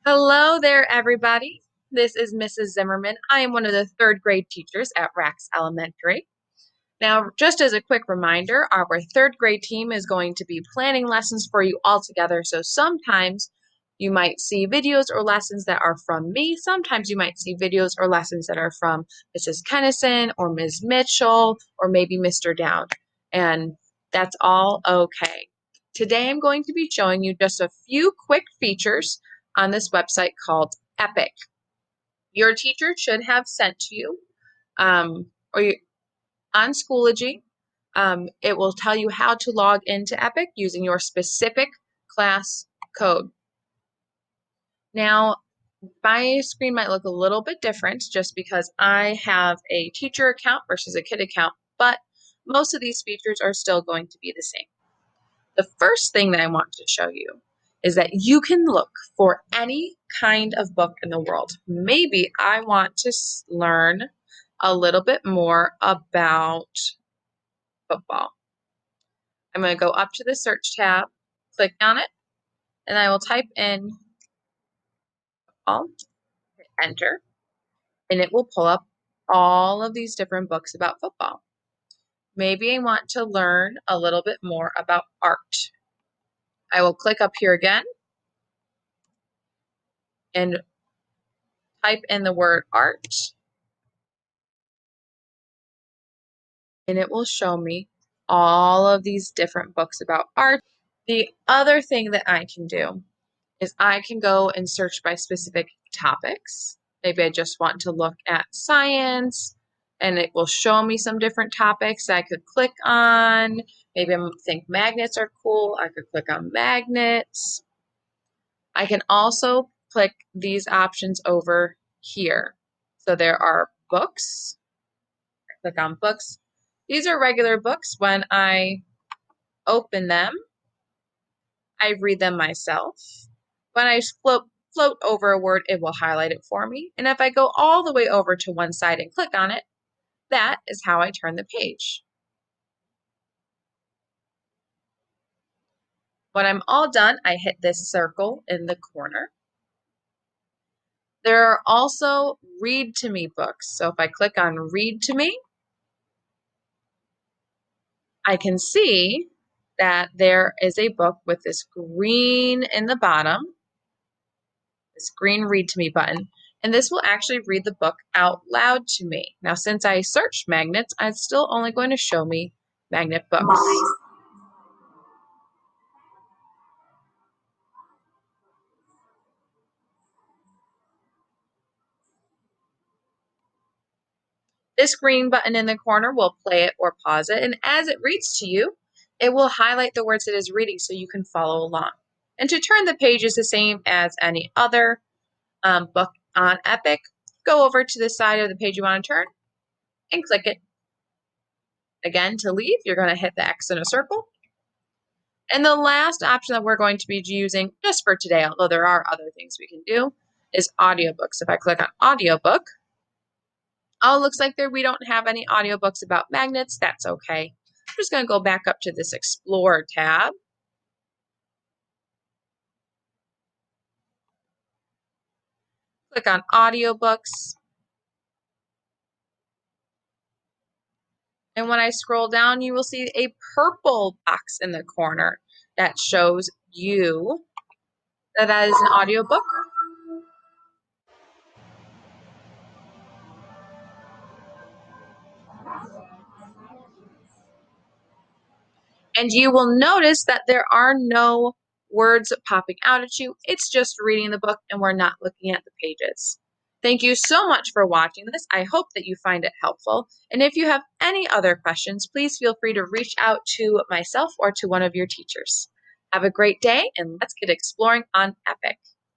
Hello there, everybody. This is Mrs. Zimmerman. I am one of the third grade teachers at Rax Elementary. Now, just as a quick reminder, our third grade team is going to be planning lessons for you all together. So sometimes you might see videos or lessons that are from me. Sometimes you might see videos or lessons that are from Mrs. Kennison or Ms. Mitchell or maybe Mr. Dowd. And that's all okay. Today I'm going to be showing you just a few quick features on this website called Epic. Your teacher should have sent to you or you, on Schoology. It will tell you how to log into Epic using your specific class code. Now, my screen might look a little bit different just because I have a teacher account versus a kid account, but most of these features are still going to be the same. The first thing that I want to show you is that you can look for any kind of book in the world. Maybe I want to learn a little bit more about football. I'm going to go up to the search tab, click on it, and I will type in football, hit enter, and it will pull up all of these different books about football. Maybe I want to learn a little bit more about art. I will click up here again and type in the word art, and it will show me all of these different books about art. The other thing that I can do is I can go and search by specific topics. Maybe I just want to look at science and it will show me some different topics that I could click on. Maybe I think magnets are cool. I could click on magnets. I can also click these options over here. So there are books. Click on books. These are regular books. When I open them, I read them myself. When I float over a word, it will highlight it for me. And if I go all the way over to one side and click on it, that is how I turn the page. When I'm all done, I hit this circle in the corner. There are also read to me books. So if I click on read to me, I can see that there is a book with this green in the bottom, this green read to me button, and this will actually read the book out loud to me. Now, since I searched magnets, it's still only going to show me magnet books. This green button in the corner will play it or pause it, and as it reads to you, it will highlight the words it is reading so you can follow along. And to turn the page is the same as any other book on Epic. Go over to the side of the page you want to turn and click it. Again, to leave, you're going to hit the X in a circle. And the last option that we're going to be using just for today, although there are other things we can do, is audiobooks. If I click on audiobook, oh, it looks like we don't have any audiobooks about magnets. That's okay. I'm just going to go back up to this Explore tab. Click on audiobooks. And when I scroll down, you will see a purple box in the corner that shows you that is an audiobook. And you will notice that there are no words popping out at you. It's just reading the book and we're not looking at the pages. Thank you so much for watching this. I hope that you find it helpful. And if you have any other questions, please feel free to reach out to myself or to one of your teachers. Have a great day and let's get exploring on Epic.